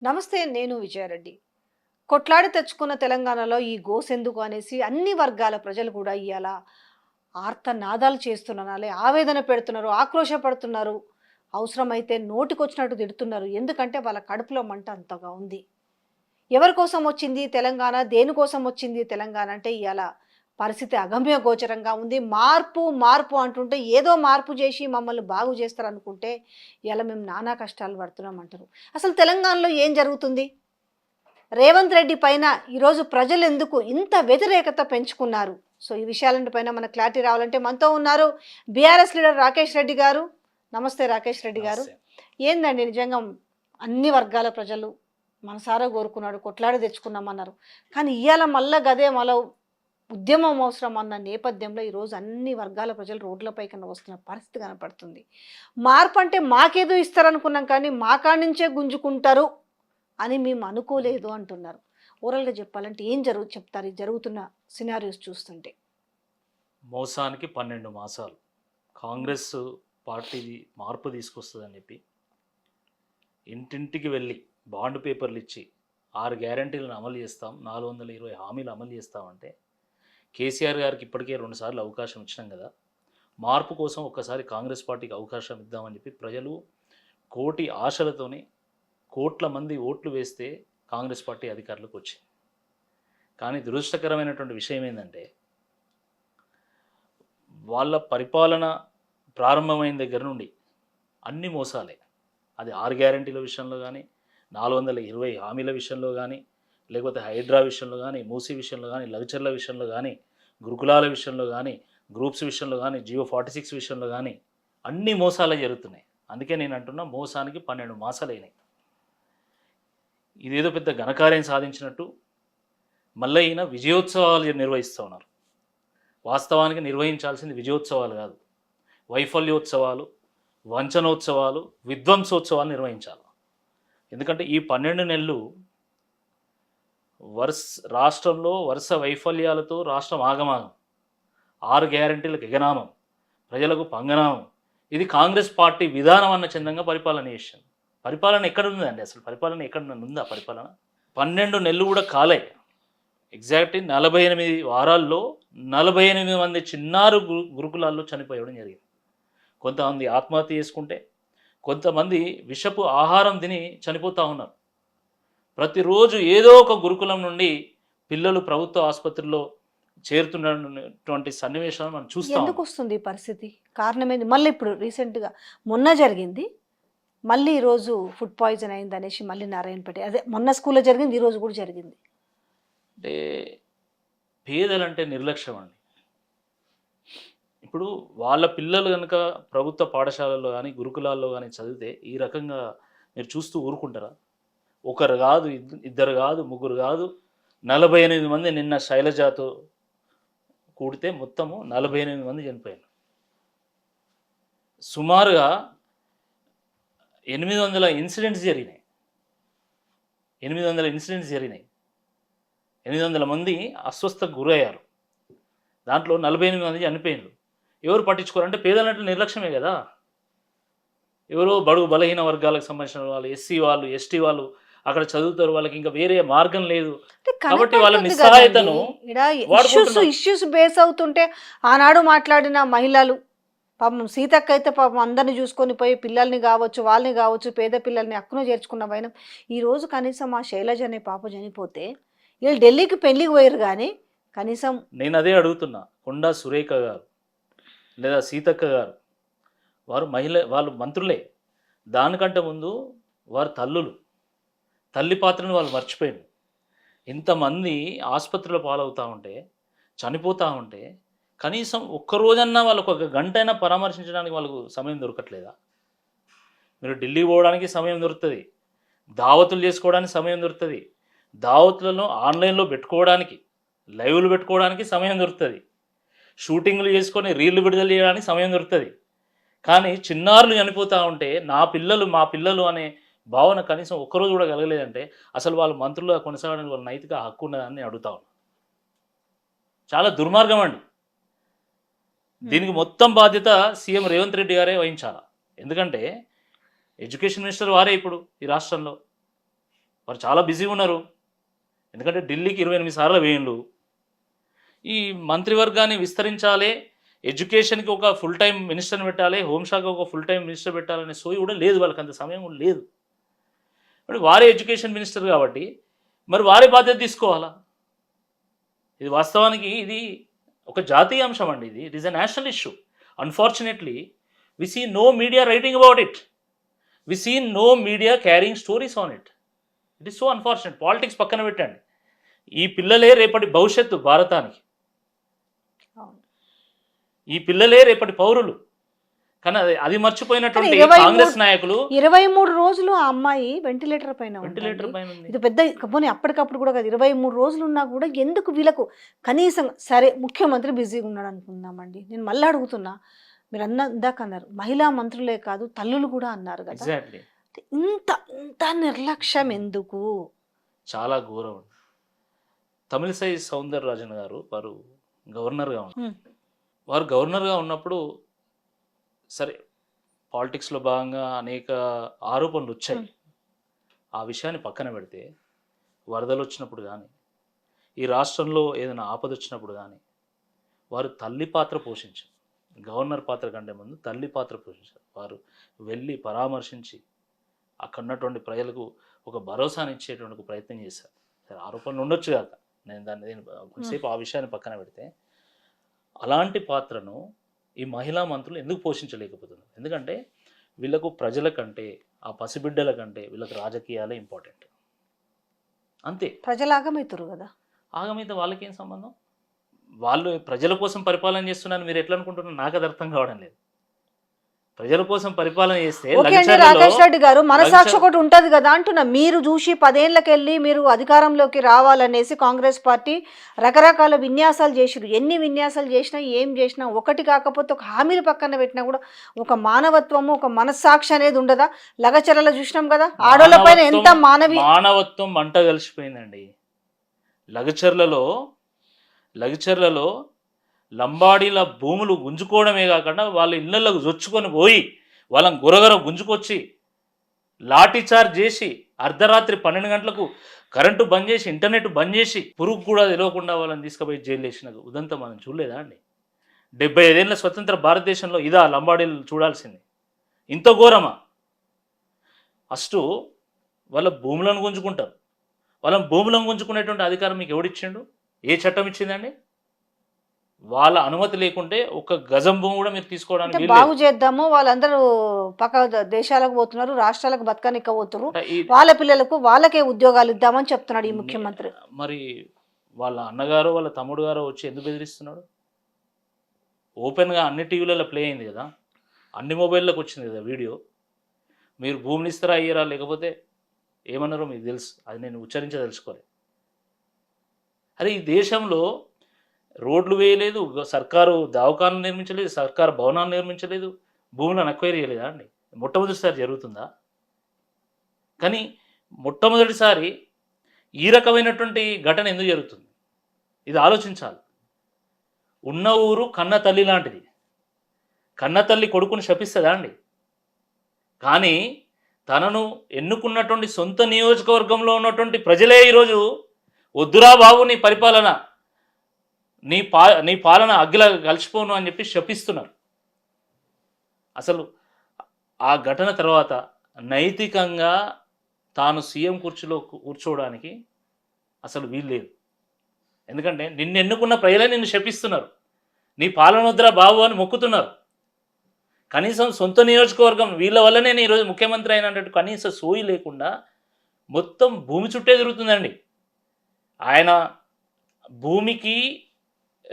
నమస్తే. నేను విజయారెడ్డి. కొట్లాడి తెచ్చుకున్న తెలంగాణలో ఈ గోసెందుకు అనేసి అన్ని వర్గాల ప్రజలు కూడా ఇయాల ఆర్తనాదాలు చేస్తున్నానాలే ఆవేదన పెడుతున్నారు, ఆక్రోశపడుతున్నారు. అవసరమైతే నోటికొచ్చినట్టు తిడుతున్నారు. ఎందుకంటే వాళ్ళ కడుపులో మంట అంతగా ఉంది. ఎవరి కోసం వచ్చింది తెలంగాణ? దేనికోసం వచ్చింది తెలంగాణ అంటే ఇయాల పరిస్థితి అగమ్య గోచరంగా ఉంది. మార్పు, మార్పు అంటుంటే ఏదో మార్పు చేసి మమ్మల్ని బాగు చేస్తారనుకుంటే ఇయాల మేము నానా కష్టాలు పడుతున్నాం అంటారు. అసలు తెలంగాణలో ఏం జరుగుతుంది? రేవంత్ రెడ్డి పైన ఈరోజు ప్రజలు ఎందుకు ఇంత వ్యతిరేకత పెంచుకున్నారు? సో ఈ విషయాలంటి పైన మనకు క్లారిటీ రావాలంటే మనతో ఉన్నారు బీఆర్ఎస్ లీడర్ రాకేష్ రెడ్డి గారు. నమస్తే రాకేష్ రెడ్డి గారు. నమస్తే. ఏందండి నిజంగా అన్ని వర్గాల ప్రజలు మనసారా కోరుకున్నాడు, కొట్లాడి తెచ్చుకున్నామన్నారు. కానీ ఇవాళ మళ్ళా గదే మళ్ళా ఉద్యమం అవసరం అన్న నేపథ్యంలో ఈరోజు అన్ని వర్గాల ప్రజలు రోడ్లపై కన్నా వస్తున్న పరిస్థితి కనపడుతుంది. మార్పు అంటే మాకేదో ఇస్తారనుకున్నాం కానీ మా కాడి నుంచే గుంజుకుంటారు అని మేము అనుకోలేదు అంటున్నారు. ఓవరాల్గా చెప్పాలంటే ఏం చెప్తారు ఈ జరుగుతున్న సినారియోస్ చూస్తుంటే? మోసానికి 12 మాసాలు కాంగ్రెస్ పార్టీ మార్పు తీసుకొస్తుందని చెప్పి ఇంటింటికి వెళ్ళి బాండ్ పేపర్లు ఇచ్చి 6 గ్యారంటీలను అమలు చేస్తాం, 420 హామీలు అమలు చేస్తామంటే కేసీఆర్ గారికి ఇప్పటికే 2 సార్లు అవకాశం ఇచ్చినాం కదా, మార్పు కోసం ఒక్కసారి కాంగ్రెస్ పార్టీకి అవకాశం ఇద్దామని చెప్పి ప్రజలు కోటి ఆశలతోని కోట్ల మంది ఓట్లు వేస్తే కాంగ్రెస్ పార్టీ అధికారులకు వచ్చింది. కానీ దురదృష్టకరమైనటువంటి విషయం ఏంటంటే వాళ్ళ పరిపాలన ప్రారంభమైన దగ్గర నుండి అన్ని మోసాలే. అది 6 గ్యారంటీల విషయంలో కానీ, 420 హామీల విషయంలో కానీ, లేకపోతే హైడ్రా విషయంలో కానీ, మూసీ విషయంలో కానీ, లగ్చర్ల విషయంలో కానీ, గురుకులాల విషయంలో కానీ, గ్రూప్స్ విషయంలో కానీ, జియో 46 విషయంలో కానీ అన్ని మోసాలే జరుగుతున్నాయి. అందుకే నేను అంటున్నా మోసానికి 12 మాసాలైనాయి. ఇదేదో పెద్ద ఘనకార్యం సాధించినట్టు మళ్ళీ ఈయన విజయోత్సవాలు నిర్వహిస్తూ ఉన్నారు. వాస్తవానికి నిర్వహించాల్సింది విజయోత్సవాలు కాదు, వైఫల్యోత్సవాలు, వంచనోత్సవాలు, విధ్వంసోత్సవాలు నిర్వహించాలి. ఎందుకంటే ఈ 12 నెలలు రాష్ట్రంలో వరుస వైఫల్యాలతో రాష్ట్రం ఆగమాగం, 6 గ్యారంటీలకు ఎగనామం, ప్రజలకు పంగనామం. ఇది కాంగ్రెస్ పార్టీ విధానం అన్న చందంగా పరిపాలన చేసింది. పరిపాలన ఎక్కడ ఉందండి? అసలు పరిపాలన ఎక్కడ ఉందా? పరిపాలన 12 నెలలు కూడా కాలే. ఎగ్జాక్ట్లీ 48 వారాల్లో 48 మంది చిన్నారు గురుకులాల్లో చనిపోయడం జరిగింది. కొంతమంది ఆత్మహత్య చేసుకుంటే, కొంతమంది విషపు ఆహారం తిని చనిపోతూ ఉన్నారు. ప్రతిరోజు ఏదో ఒక గురుకులం నుండి పిల్లలు ప్రభుత్వ ఆసుపత్రిలో చేరుతున్నటువంటి సన్నివేశాలను మనం చూస్తాం. ఎందుకు వస్తుంది ఈ పరిస్థితి? కారణం ఏంది? మళ్ళీ ఇప్పుడు రీసెంట్గా మొన్న జరిగింది, మళ్ళీ ఈరోజు ఫుడ్ పాయిజన్ అయింది అనేసి మళ్ళీ నారాయణపేట, అదే మొన్న స్కూల్లో జరిగింది, ఈరోజు కూడా జరిగింది. అంటే పేదలంటే నిర్లక్ష్యం అండి. ఇప్పుడు వాళ్ళ పిల్లలు కనుక ప్రభుత్వ పాఠశాలల్లో కానీ గురుకులాల్లో కానీ చదివితే ఈ రకంగా మీరు చూస్తూ ఊరుకుంటారా? ఒకరు కాదు, ఇద్దరు కాదు, ముగ్గురు కాదు, 48 మంది నిన్న శైలజాతో కూడితే మొత్తము 48 మంది చనిపోయారు. సుమారుగా 800 ఇన్సిడెంట్స్ జరిగినాయి. 800 మంది అస్వస్థకు గురయ్యారు. దాంట్లో 48 మంది చనిపోయినారు. ఎవరు పట్టించుకోరంటే పేదలంటే నిర్లక్ష్యమే కదా. ఎవరో బడుగు బలహీన వర్గాలకు సంబంధించిన వాళ్ళు, ఎస్సీ వాళ్ళు, ఎస్టీ వాళ్ళు అక్కడ చదువుతారు, వాళ్ళకి ఇంకా వేరే మార్గం లేదు కాబట్టి వాళ్ళ నిస్సహాయతను ఇష్యూస్ బేస్ అవుతుంటే ఆనాడు మాట్లాడిన మహిళలు పాపం సీతక్క అయితే పాపం అందరిని చూసుకొని పోయి పిల్లల్ని కావచ్చు, వాళ్ళని కావచ్చు, పేద పిల్లల్ని అక్కున చేర్చుకున్న వైనం ఈరోజు కనీసం ఆ శైలజ అనే పాప చనిపోతే వీళ్ళు ఢిల్లీకి పెళ్లికి పోయారు కానీ కనీసం. నేను అదే అడుగుతున్నా, కొండా సురేఖ గారు లేదా సీతక్క గారు వారు వాళ్ళు మంత్రులే. దానికంటే ముందు వారు తల్లి పాత్రను వాళ్ళు మర్చిపోయారు. ఇంతమంది ఆసుపత్రిలో పాలవుతూ ఉంటే, చనిపోతూ ఉంటే కనీసం ఒక్కరోజన్నా వాళ్ళకు ఒక గంటైనా పరామర్శించడానికి వాళ్ళకు సమయం దొరకట్లేదా? మీరు ఢిల్లీ పోవడానికి సమయం దొరుకుతుంది, దావతులు చేసుకోవడానికి సమయం దొరుకుతుంది, దావతులను ఆన్లైన్లో పెట్టుకోవడానికి, లైవ్లు పెట్టుకోవడానికి సమయం దొరుకుతుంది, షూటింగ్లు చేసుకొని రీళ్లు విడుదల చేయడానికి సమయం దొరుకుతుంది. కానీ చిన్నారులు చనిపోతూ ఉంటే మా పిల్లలు అనే భావన కనీసం ఒక్కరోజు కూడా కలగలేదంటే అసలు వాళ్ళు మంత్రులుగా కొనసాగడానికి వాళ్ళ నైతిక హక్కు ఉన్నదని అడుగుతా ఉన్నాను. చాలా దుర్మార్గం అండి. దీనికి మొత్తం బాధ్యత సీఎం రేవంత్ రెడ్డి గారే వహించాలా. ఎందుకంటే ఎడ్యుకేషన్ మినిస్టర్ వారే ఇప్పుడు ఈ రాష్ట్రంలో. వారు చాలా బిజీగా ఉన్నారు. ఎందుకంటే ఢిల్లీకి 28 సార్లు వేయండు. ఈ మంత్రివర్గాన్ని విస్తరించాలి, ఎడ్యుకేషన్కి ఒక ఫుల్ టైం మినిస్టర్ని పెట్టాలి, హోంశాఖ ఒక ఫుల్ టైం మినిస్టర్ పెట్టాలనే సోయి కూడా లేదు, వాళ్ళకి అంత సమయం కూడా లేదు. మరి వారే ఎడ్యుకేషన్ మినిస్టర్ కాబట్టి మరి వారే బాధ్యత తీసుకోవాలా? ఇది వాస్తవానికి ఇది ఒక జాతీయ అంశం అండి. It is a national issue. Unfortunately we see no media writing about it. We see no media carrying stories on it. It is so unfortunate. Politics పక్కన పెట్టండి, ఈ పిల్లలే రేపటి భవిష్యత్తు భారతానికి. ఈ పిల్లలే రేపటి పౌరులు. కానీ అది మర్చిపోయినటువంటి కాంగ్రెస్ నాయకులు 23 రోజులు ఆ అమ్మాయి వెంటిలేటర్ పైన వెంటిలేటర్ పైన ఉంది. ఇది పెద్ద పోనీ అప్పటికప్పుడు కూడా కాదు, 23 రోజులు ఉన్నా కూడా ఎందుకు వీళ్ళకు కనీసం సరే ముఖ్యమంత్రి బిజీగా ఉన్నాడు అనుకుందామండి. నేను మళ్ళీ అడుగుతున్నా, మీరు ఇందాక అన్నారు మహిళా మంత్రులే కాదు తల్లులు కూడా అన్నారు కదా, ఎగ్జాక్ట్లీ. ఇంత ఇంత నిర్లక్ష్యం ఎందుకు? చాలా ఘోరం. తమిళిసై సౌందరరాజన్ గారు వారు గవర్నర్గా ఉన్నారు. వారు గవర్నర్గా ఉన్నప్పుడు సరే పాలిటిక్స్లో భాగంగా అనేక ఆరోపణలు వచ్చాయి. ఆ విషయాన్ని పక్కన పెడితే వరదలు వచ్చినప్పుడు కానీ, ఈ రాష్ట్రంలో ఏదైనా ఆపద వచ్చినప్పుడు కానీ వారు తల్లి పాత్ర పోషించారు. గవర్నర్ పాత్ర కంటే ముందు తల్లి పాత్ర పోషించారు. వారు వెళ్ళి పరామర్శించి అక్కడ ఉన్నటువంటి ప్రజలకు ఒక భరోసాని ఇచ్చేటువంటి ప్రయత్నం చేశారు. సరే ఆరోపణలు ఉండొచ్చు కాక, నేను కొంతసేపు ఆ విషయాన్ని పక్కన పెడితే అలాంటి పాత్రను ఈ మహిళా మంత్రులు ఎందుకు పోషించలేకపోతున్నారు? ఎందుకంటే వీళ్ళకు ప్రజల కంటే, ఆ పసిబిడ్డల కంటే వీళ్ళకి రాజకీయాలే ఇంపార్టెంట్. అంతే. ప్రజలు ఆగమవుతారు కదా. ఆగమైతే వాళ్ళకేం సంబంధం? వాళ్ళు ప్రజల కోసం పరిపాలన చేస్తున్నారని మీరు ఎట్లా అనుకుంటున్నారు? నాకు అది అర్థం కావడం లేదు. ప్రజల కోసం పరిపాలన చేస్తే రాకేష్ రెడ్డి గారు మనసాక్షి ఒకటి ఉంటది కదా అంటున్నా. మీరు చూసి 10 ఏళ్ళకెళ్ళి మీరు అధికారంలోకి రావాలనేసి కాంగ్రెస్ పార్టీ రకరకాల విన్యాసాలు చేసిరు. ఎన్ని విన్యాసాలు చేసినా ఏం చేసినా ఒకటి కాకపోతే ఒక హామీలు పక్కన పెట్టినా కూడా ఒక మానవత్వము ఒక మనస్సాక్షి అనేది ఉండదా? లగచర్లలో చూసినాం కదా, ఆడోళ్ళ పైన ఎంత మానవత్వం మంట కలిసిపోయిందండి. లగచర్లలో లంబాడీల భూములు గుంజుకోవడమే కాకుండా వాళ్ళ ఇళ్లలోకి జొచ్చుకొని పోయి వాళ్ళని గురగర గుంజుకొచ్చి లాఠీ చార్జ్ చేసి అర్ధరాత్రి 12 గంటలకు కరెంటు బంద్ చేసి ఇంటర్నెట్ బంద్ చేసి పురుగు కూడా తెలియకుండా వాళ్ళని తీసుకుపోయి జైలు వేసిన ఉదంతా మనం చూడలేదా అండి? 75 ఏళ్ళ స్వతంత్ర భారతదేశంలో ఇదా లంబాడీలు చూడాల్సింది? ఇంత ఘోరమా? ఫస్ట్ వాళ్ళ భూములను గుంజుకుంటారు. వాళ్ళని భూములను గుంజుకునేటువంటి అధికారం మీకు ఎవడిచ్చిండు? ఏ చట్టం ఇచ్చిందండి? వాళ్ళ అనుమతి లేకుంటే ఒక గజం భూమి కూడా మీరు తీసుకోవడానికి బాగు చేద్దాము, వాళ్ళందరూ పక్క దేశాలకు పోతున్నారు, రాష్ట్రాలకు బతకనిక పోతున్నారు, వాళ్ళ పిల్లలకు వాళ్ళకే ఉద్యోగాలు ఇద్దామని చెప్తున్నాడు ఈ ముఖ్యమంత్రి. మరి వాళ్ళ అన్నగారు వాళ్ళ తమ్ముడు గారు వచ్చి ఎందుకు బెదిరిస్తున్నాడు? ఓపెన్గా అన్ని టీవీలలో ప్లే అయింది కదా, అన్ని మొబైల్లోకి వచ్చింది కదా వీడియో. మీరు భూమిని ఇస్తారా అయ్యారా లేకపోతే ఏమన్నారో మీకు తెలుసు, అది నేను తెలుసుకోవాలి. అరే ఈ దేశంలో రోడ్లు వేయలేదు, సర్కారు దవాఖాను నిర్మించలేదు, సర్కారు భవనాలు నిర్మించలేదు, భూములను అక్వైర్ చేయలేదా అండి? మొట్టమొదటిసారి జరుగుతుందా? కానీ మొట్టమొదటిసారి ఈ రకమైనటువంటి ఘటన ఎందుకు జరుగుతుంది? ఇది ఆలోచించాలి. ఉన్న ఊరు కన్న తల్లి లాంటిది. కన్న తల్లి కొడుకుని శపిస్తుందా అండి? కానీ తనను ఎన్నుకున్నటువంటి సొంత నియోజకవర్గంలో ఉన్నటువంటి ప్రజలే ఈరోజు వద్దురా బాబు నీ పరిపాలన, నీ పాలన అగ్గిలా కలిసిపోను అని చెప్పి శపిస్తున్నారు. అసలు ఆ ఘటన తర్వాత నైతికంగా తాను సీఎం కుర్చీలో కూర్చోవడానికి అసలు వీల్లేదు. ఎందుకంటే నిన్ను ఎన్నుకున్న ప్రజలే నిన్ను శపిస్తున్నారు, నీ పాలన వద్దురా బాబు అని మొక్కుతున్నారు. కనీసం సొంత నియోజకవర్గం వీళ్ళ వల్లనే నేను ఈరోజు ముఖ్యమంత్రి అయినట్టు కనీస సోయి లేకుండా మొత్తం భూమి చుట్టే తిరుగుతుందండి. ఆయన భూమికి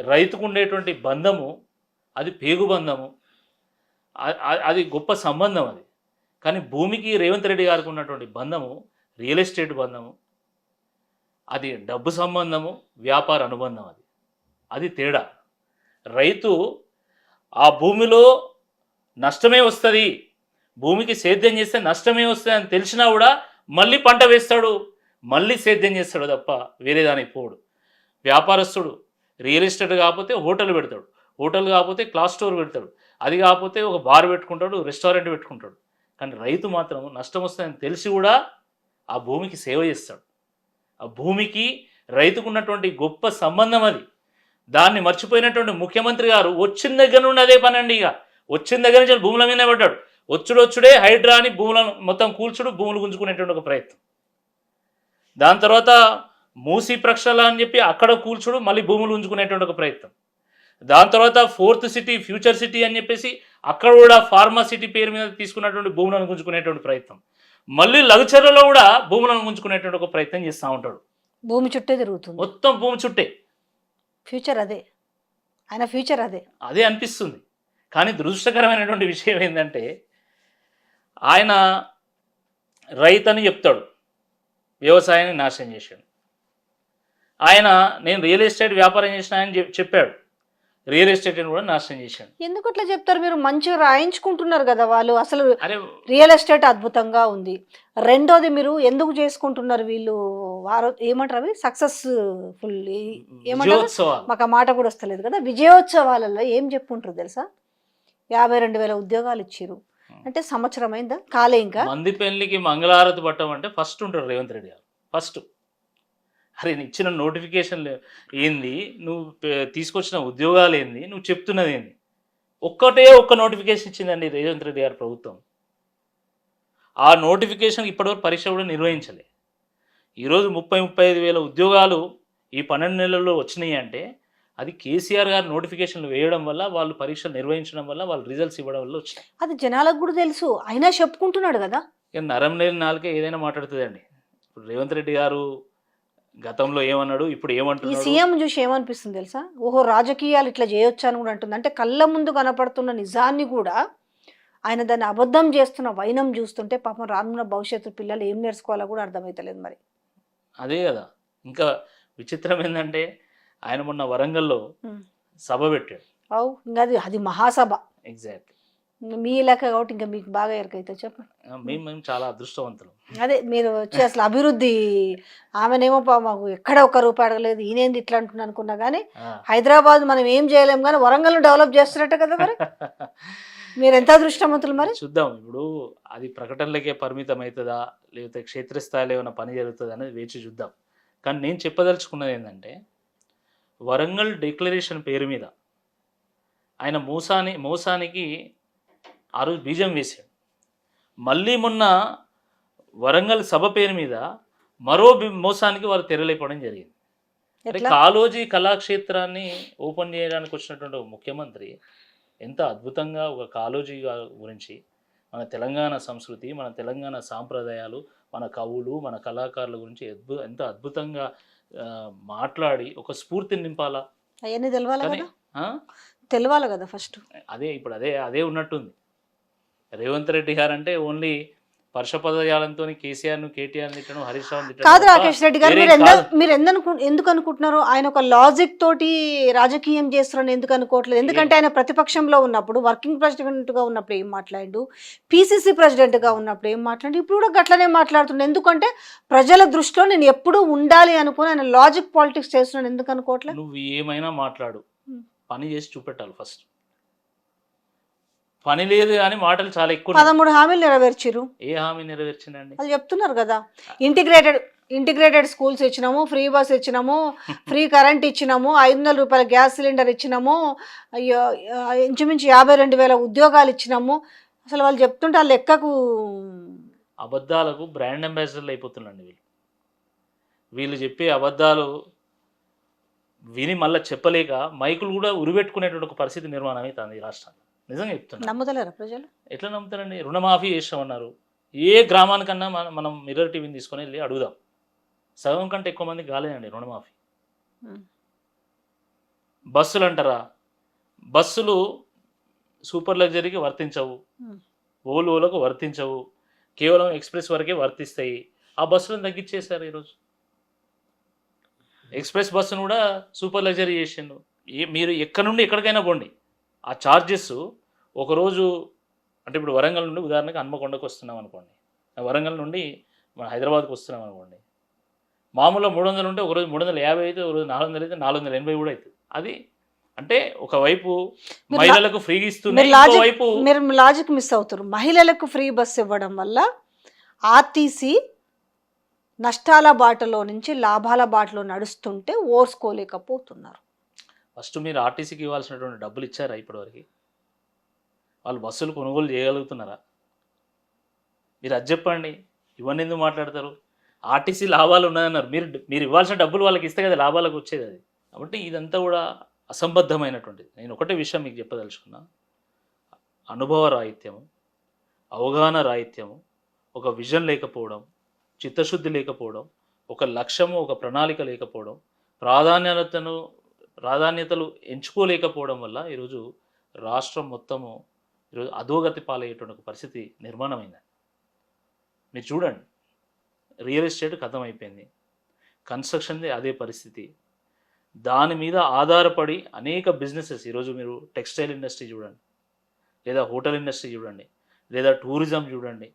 రైతుకు ఉండేటువంటి బంధము అది పేగు బంధము, అది గొప్ప సంబంధం అది. కానీ భూమికి రేవంత్ రెడ్డి గారికి ఉన్నటువంటి బంధము రియల్ ఎస్టేట్ బంధము, అది డబ్బు సంబంధము, వ్యాపార అనుబంధం. అది తేడా. రైతు ఆ భూమిలో నష్టమే వస్తుంది, భూమికి సేద్యం చేస్తే నష్టమే వస్తుంది అని తెలిసినా కూడా మళ్ళీ పంట వేస్తాడు, మళ్ళీ సేద్యం చేస్తాడు తప్ప వేరే దానికి పోడు. వ్యాపారస్తుడు రియల్ ఎస్టేట్ కాకపోతే హోటల్ పెడతాడు, హోటల్ కాకపోతే క్లాస్ స్టోర్ పెడతాడు, అది కాకపోతే ఒక బార్ పెట్టుకుంటాడు, రెస్టారెంట్ పెట్టుకుంటాడు. కానీ రైతు మాత్రం నష్టం వస్తుందని తెలిసి కూడా ఆ భూమికి సేవ చేస్తాడు. ఆ భూమికి రైతుకు ఉన్నటువంటి గొప్ప సంబంధం అది. దాన్ని మర్చిపోయినటువంటి ముఖ్యమంత్రి గారు వచ్చిన దగ్గర నుండి అదే పని అండి. ఇక వచ్చిన దగ్గర నుంచి భూముల మీదనే పడ్డాడు. వచ్చుడే హైడ్రా అని భూములను మొత్తం కూల్చుడు, భూములు గుంజుకునేటువంటి ఒక ప్రయత్నం. దాని తర్వాత మూసీ ప్రక్షాళన అని చెప్పి అక్కడ కూల్చుడు, మళ్ళీ భూములు గుంజుకునేటువంటి ఒక ప్రయత్నం. దాని తర్వాత 4th సిటీ ఫ్యూచర్ సిటీ అని చెప్పేసి అక్కడ కూడా ఫార్మా సిటీ పేరు మీద తీసుకున్నటువంటి భూములను గుంజుకునేటువంటి ప్రయత్నం. మళ్ళీ లగచర్లలో కూడా భూములను గుంజుకునేటువంటి ఒక ప్రయత్నం చేస్తూ ఉంటాడు. భూమి చుట్టే తిరుగుతుంది, మొత్తం భూమి చుట్టే. ఫ్యూచర్ అదే, ఆయన ఫ్యూచర్ అదే అనిపిస్తుంది. కానీ దురదృష్టకరమైనటువంటి విషయం ఏంటంటే ఆయన రైతని చెప్తాడు, వ్యవసాయాన్ని నాశనం చేశాడు. ఆయన నేను రియల్ ఎస్టేట్ వ్యాపారం చేసిన అని చెప్పాడు, రియల్ ఎస్టేట్ని కూడా నాశనం చేశాడు. ఎందుకు అట్లా చెప్తారు? మీరు మంచిగా రాయించుకుంటున్నారు కదా వాళ్ళు. అసలు అరే రియల్ ఎస్టేట్ అద్భుతంగా ఉంది. రెండోది మీరు ఎందుకు చేసుకుంటున్నారు వీళ్ళు ఏమంటారు అవి సక్సెస్ఫుల్ ఏమంటారు, విజయోత్సవాలు. మాకు ఆ మాట కూడా వస్తలేదు కదా. విజయోత్సవాలలో ఏం చెప్పుకుంటారు తెలుసా? 52,000 ఉద్యోగాలు ఇచ్చారు అంటే సంవత్సరం అయిందా కాలే ఇంకా. మంది పెళ్లికి మంగళారతి పట్టమంటే ఫస్ట్ ఉంటాడు రేవంత్ రెడ్డి గారు. ఫస్ట్ అరే ఇచ్చిన నోటిఫికేషన్లు ఏంది, నువ్వు తీసుకొచ్చిన ఉద్యోగాలు ఏంది, నువ్వు చెప్తున్నది ఏంది? ఒక్క నోటిఫికేషన్ ఇచ్చిందండి రేవంత్ రెడ్డి గారి ప్రభుత్వం. ఆ నోటిఫికేషన్ ఇప్పటివరకు పరీక్ష కూడా నిర్వహించలే. ఈరోజు 35,000 ఉద్యోగాలు ఈ 12 నెలల్లో వచ్చినాయి అంటే అది కేసీఆర్ గారు నోటిఫికేషన్లు వేయడం వల్ల, వాళ్ళు పరీక్షలు నిర్వహించడం వల్ల, వాళ్ళు రిజల్ట్స్ ఇవ్వడం వల్ల వచ్చినాయి. అది జనాలకు కూడా తెలుసు, అయినా చెప్పుకుంటున్నాడు కదా. ఇక నరం లేని నాలుకే ఏదైనా మాట్లాడుతుందండి. ఇప్పుడు రేవంత్ రెడ్డి గారు గతంలో ఏమన్నాడు, ఇప్పుడు ఈ ఏమంటున్నాడు? సీఎం చూసి ఏమనిపిస్తుంది తెలుసా? ఓహో రాజకీయాలు ఇట్లా చేయొచ్చు అని కూడా అంటుంది. అంటే కళ్ళ ముందు కనపడుతున్న నిజాన్ని కూడా ఆయన దాన్ని అబద్ధం చేస్తున్న వైనం చూస్తుంటే పాపం రానున్న భవిష్యత్తు పిల్లలు ఏం నేర్చుకోవాలో కూడా అర్థమవుతలేదు మరి. అదే కదా. ఇంకా విచిత్రం ఏంటంటే ఆయన మొన్న వరంగల్లో సభ పెట్టాడు. అవు ఇంకా అది మహాసభ. ఎగ్జాక్ట్లీ. మీ ఇలాక కాబట్టి ఇంకా మీకు బాగా ఎరకైతే చెప్పండి. మేము చాలా అదృష్టవంతులు. అదే మీరు వచ్చి అసలు అభివృద్ధి, ఆమెనేమో మాకు ఎక్కడ ఒక్క రూపాయి అడగలేదు, ఈయనేంది ఇట్లా అంటున్నా అనుకున్నా కానీ హైదరాబాద్ మనం ఏం చేయలేము కానీ వరంగల్ డెవలప్ చేస్తున్నట్టు కదా మరి. మీరు ఎంత అదృష్టవంతులు మరి. చూద్దాం ఇప్పుడు అది ప్రకటనలకే పరిమితం అవుతుందా, లేకపోతే క్షేత్రస్థాయిలో ఏమైనా పని జరుగుతుందా అనేది వేచి చూద్దాం. కానీ నేను చెప్పదలుచుకున్నది ఏంటంటే వరంగల్ డిక్లరేషన్ పేరు మీద ఆయన మోసానికి ఆ రోజు బీజం వేశాడు. మళ్ళీ మొన్న వరంగల్ సభ పేరు మీద మరో మోసానికి వారు తెరలేపడం జరిగింది. అంటే కాళోజీ కళాక్షేత్రాన్ని ఓపెన్ చేయడానికి వచ్చినటువంటి ముఖ్యమంత్రి ఎంత అద్భుతంగా ఒక కాళోజీ గురించి, మన తెలంగాణ సంస్కృతి, మన తెలంగాణ సాంప్రదాయాలు, మన కవులు, మన కళాకారుల గురించి ఎంత అద్భుతంగా మాట్లాడి ఒక స్ఫూర్తిని నింపాలా. అవన్నీ తెలవాలి కదా ఫస్ట్. అదే ఇప్పుడు అదే ఉన్నట్టుంది. రేవంత్ రెడ్డి గారు అంటే ఓన్లీ పరుషపదజాలంతో కేసీఆర్ను కేటీఆర్ తిట్టడం, హరీష్ రావు కాదు. రాకేష్ రెడ్డి గారు మీరు ఎందుకు అనుకుంటున్నారు ఆయన ఒక లాజిక్ తోటి రాజకీయం చేస్తున్నారని ఎందుకు అనుకోవట్లేదు? ఎందుకంటే ఆయన ప్రతిపక్షంలో ఉన్నప్పుడు, వర్కింగ్ ప్రెసిడెంట్ గా ఉన్నప్పుడు ఏం మాట్లాడు, పిసిసి ప్రెసిడెంట్ గా ఉన్నప్పుడు ఏం మాట్లాడు, ఇప్పుడు కూడా గట్లనే మాట్లాడుతున్నాడు. ఎందుకంటే ప్రజల దృష్టిలో నేను ఎప్పుడూ ఉండాలి అనుకుని ఆయన లాజిక్ పాలిటిక్స్ చేస్తున్నాడు. ఎందుకు అనుకోవట్లేదు? నువ్వు ఏమైనా మాట్లాడు, పని చేసి చూపెట్టాలి ఫస్ట్. పని లేదు కానీ మాటలు చాలా ఎక్కువ. 13 హామీలు నెరవేర్చారు. ఏ హామీ నెరవేర్చిందండి? అది చెప్తున్నారు కదా. ఇంటిగ్రేటెడ్ స్కూల్స్ ఇచ్చినాము, ఫ్రీ బస్ ఇచ్చినాము, ఫ్రీ కరెంట్ ఇచ్చినాము, 500 రూపాయల గ్యాస్ సిలిండర్ ఇచ్చినాము, అయ్యో ఇంచుమించు 52,000 ఉద్యోగాలు ఇచ్చినాము. అసలు వాళ్ళు చెప్తుంటే ఆ లెక్కకు అబద్ధాలకు బ్రాండ్ అంబాసిడర్లు అయిపోతున్నాండి వీళ్ళు చెప్పే అబద్ధాలు విని మళ్ళీ చెప్పలేక మైకులు కూడా ఉరిపెట్టుకునేటువంటి ఒక పరిస్థితి నిర్మాణం అవుతుంది ఈ రాష్ట్రాన్ని. నిజంగా చెప్తున్నా. నమ్ముతలేరా ప్రజలు? ఎట్లా నమ్ముతారండి? రుణమాఫీ చేస్తామన్నారు. ఏ గ్రామానికన్నా మనం మిర్రర్ టీవీని తీసుకొని వెళ్ళి అడుగుదాం. సగం కంటే ఎక్కువ మంది కాలేదండి రుణమాఫీ. బస్సులు అంటారా, బస్సులు సూపర్ లగ్జరీకి వర్తించవు, ఓలోలకు వర్తించవు, కేవలం ఎక్స్ప్రెస్ వరకే వర్తిస్తాయి. ఆ బస్సులను తగ్గించేశారు ఈరోజు. ఎక్స్ప్రెస్ బస్సును కూడా సూపర్ లగ్జరీ చేసిండు. మీరు ఎక్కడి నుండి ఎక్కడికైనా పోండి, ఆ ఛార్జెస్ ఒకరోజు అంటే ఇప్పుడు వరంగల్ నుండి ఉదాహరణకు హన్మకొండకు వస్తున్నాం అనుకోండి, వరంగల్ నుండి మన హైదరాబాద్కి వస్తున్నాం అనుకోండి, మామూలుగా 300 ఉంటే ఒకరోజు 350 అయితే, ఒకరోజు 400 అయితే 480 కూడా అవుతుంది. అది అంటే ఒకవైపు మహిళలకు ఫ్రీ ఇస్తుంది, ఇంకోవైపు మీరు లాజిక్ మిస్ అవుతారు. మహిళలకు ఫ్రీ బస్ ఇవ్వడం వల్ల ఆర్టీసీ నష్టాల బాటలో నుంచి లాభాల బాటలో నడుస్తుంటే ఓర్చుకోలేకపోతున్నారు. ఫస్ట్ మీరు ఆర్టీసీకి ఇవ్వాల్సినటువంటి డబ్బులు ఇచ్చారా ఇప్పటివరకు? వాళ్ళు బస్సులు కొనుగోలు చేయగలుగుతున్నారా? మీరు అది చెప్పండి. ఇవన్నీ ఎందుకు మాట్లాడతారు? ఆర్టీసీ లాభాలు ఉన్నాయన్నారు. మీరు మీరు ఇవ్వాల్సిన డబ్బులు వాళ్ళకి ఇస్తే కదా లాభాలకు వచ్చేది అది. కాబట్టి ఇదంతా కూడా అసంబద్ధమైనటువంటిది. నేను ఒకటే విషయం మీకు చెప్పదలుచుకున్నా. అనుభవ రాహిత్యము, అవగాహన రాహిత్యము, ఒక విజన్ లేకపోవడం, చిత్తశుద్ధి లేకపోవడం, ఒక లక్ష్యము, ఒక ప్రణాళిక లేకపోవడం, ప్రాధాన్యతలు ఎంచుకోలేకపోవడం వల్ల ఈరోజు రాష్ట్రం మొత్తము ఈరోజు అధోగతి పాలయ్యేటువంటి ఒక పరిస్థితి నిర్మాణమైంది. మీరు చూడండి, రియల్ ఎస్టేట్ అయిపోయింది, కన్స్ట్రక్షన్ది అదే పరిస్థితి. దాని మీద ఆధారపడి అనేక బిజినెసెస్ ఈరోజు మీరు టెక్స్టైల్ ఇండస్ట్రీ చూడండి, లేదా హోటల్ ఇండస్ట్రీ చూడండి, లేదా టూరిజం చూడండి,